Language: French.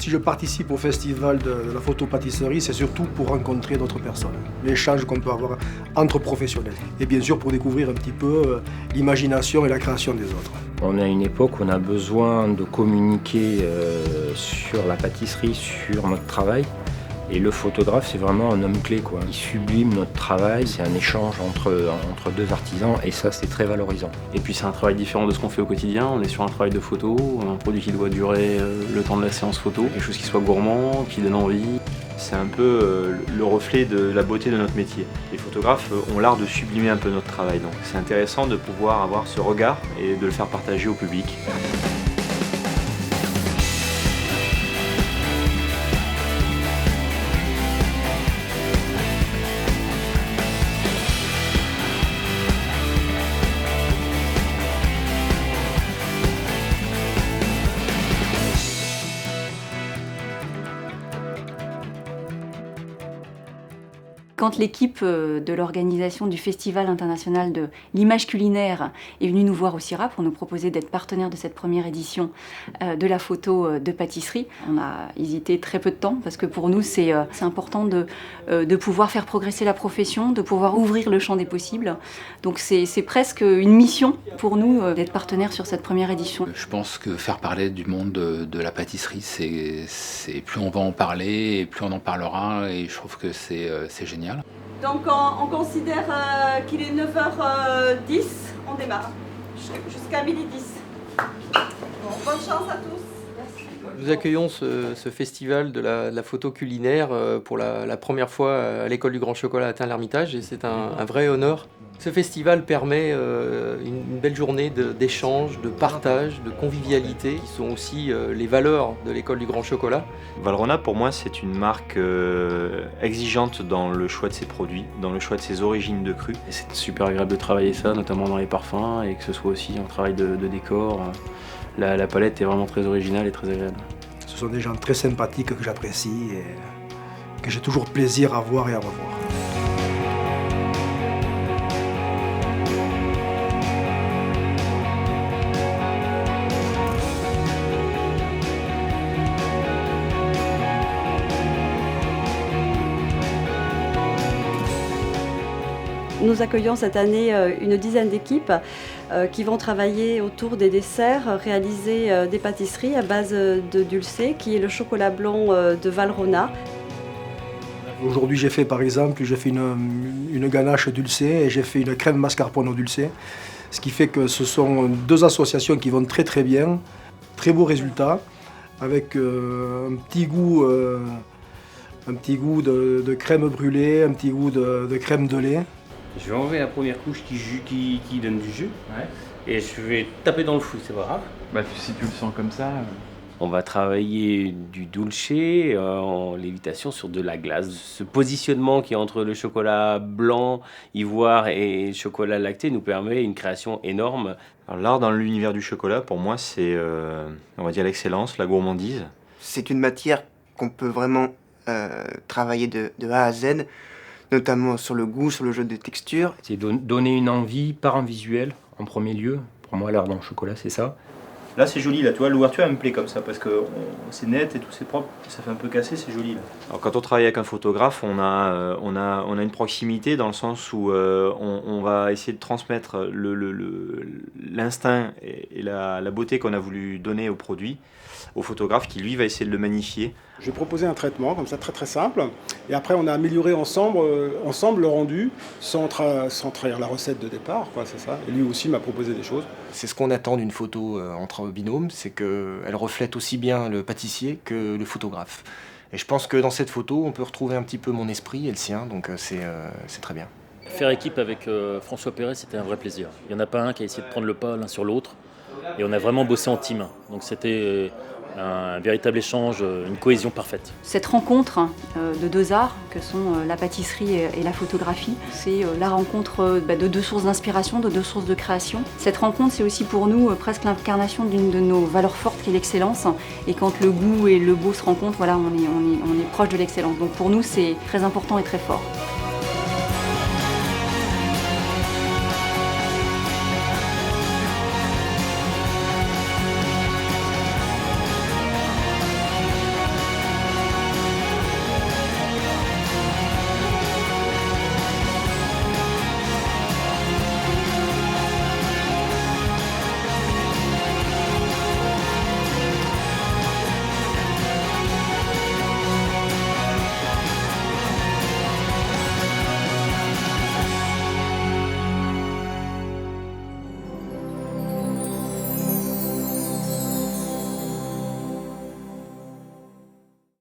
Si je participe au festival de la photo-pâtisserie, c'est surtout pour rencontrer d'autres personnes, l'échange qu'on peut avoir entre professionnels. Et bien sûr pour découvrir un petit peu l'imagination et la création des autres. On est à une époque où on a besoin de communiquer sur la pâtisserie, sur notre travail. Et le photographe, c'est vraiment un homme clé, quoi. Il sublime notre travail, c'est un échange entre deux artisans et ça, c'est très valorisant. Et puis c'est un travail différent de ce qu'on fait au quotidien. On est sur un travail de photo, un produit qui doit durer le temps de la séance photo, quelque chose qui soit gourmand, qui donne envie. C'est un peu le reflet de la beauté de notre métier. Les photographes ont l'art de sublimer un peu notre travail, donc c'est intéressant de pouvoir avoir ce regard et de le faire partager au public. Quand l'équipe de l'organisation du Festival international de l'image culinaire est venue nous voir au CIRA pour nous proposer d'être partenaire de cette première édition de la photo de pâtisserie, on a hésité très peu de temps parce que pour nous c'est important de pouvoir faire progresser la profession, de pouvoir ouvrir le champ des possibles. Donc c'est presque une mission pour nous d'être partenaire sur cette première édition. Je pense que faire parler du monde de la pâtisserie, c'est plus on va en parler et plus on en parlera et je trouve que c'est génial. Donc on considère qu'il est 9h10, on démarre jusqu'à 12h10. Bon, bonne chance à tous. Merci. Nous accueillons ce festival de la photo culinaire pour la première fois à l'école du Grand Chocolat à Tain-l'Hermitage et c'est un vrai honneur. Ce festival permet une belle journée d'échange, de partage, de convivialité, qui sont aussi les valeurs de l'école du Grand Chocolat. Valrhona, pour moi, c'est une marque exigeante dans le choix de ses produits, dans le choix de ses origines de cru. Et c'est super agréable de travailler ça, notamment dans les parfums, et que ce soit aussi un travail de décor. La palette est vraiment très originale et très agréable. Ce sont des gens très sympathiques que j'apprécie et que j'ai toujours plaisir à voir et à revoir. Nous accueillons cette année une dizaine d'équipes qui vont travailler autour des desserts, réaliser des pâtisseries à base de dulcé, qui est le chocolat blanc de Valrhona. Aujourd'hui, j'ai fait une ganache dulcée et j'ai fait une crème mascarpone au dulcé. Ce qui fait que ce sont deux associations qui vont très très bien, très beaux résultats, avec un petit goût de crème brûlée, un petit goût de crème de lait. Je vais enlever la première couche qui donne du jus, et je vais taper dans le fou, c'est pas grave. Bah, si tu le sens comme ça... On va travailler du dulce en lévitation sur de la glace. Ce positionnement qui est entre le chocolat blanc, ivoire et chocolat lacté nous permet une création énorme. Alors, l'art dans l'univers du chocolat, pour moi, c'est on va dire l'excellence, la gourmandise. C'est une matière qu'on peut vraiment travailler de A à Z, notamment sur le goût, sur le jeu des textures. C'est donner une envie par un visuel en premier lieu. Pour moi, l'art dans le chocolat, c'est ça. Là c'est joli, là, tu vois, l'ouverture elle me plaît comme ça parce que c'est net et tout, c'est propre, ça fait un peu cassé, c'est joli là. Alors quand on travaille avec un photographe, on a une proximité dans le sens où on va essayer de transmettre l'instinct et la beauté qu'on a voulu donner au produit au photographe qui lui va essayer de le magnifier. J'ai proposé un traitement comme ça très très simple et après on a amélioré ensemble le rendu sans trahir la recette de départ, quoi, c'est ça. Et lui aussi m'a proposé des choses. C'est ce qu'on attend d'une photo entre binômes, c'est qu'elle reflète aussi bien le pâtissier que le photographe. Et je pense que dans cette photo on peut retrouver un petit peu mon esprit et le sien, donc c'est très bien. Faire équipe avec François Perret, c'était un vrai plaisir. Il n'y en a pas un qui a essayé de prendre le pas l'un sur l'autre et on a vraiment bossé en team. Donc c'était un véritable échange, une cohésion parfaite. Cette rencontre de deux arts, que sont la pâtisserie et la photographie, c'est la rencontre de deux sources d'inspiration, de deux sources de création. Cette rencontre, c'est aussi pour nous presque l'incarnation d'une de nos valeurs fortes qui est l'excellence. Et quand le goût et le beau se rencontrent, voilà, on est proche de l'excellence. Donc pour nous, c'est très important et très fort.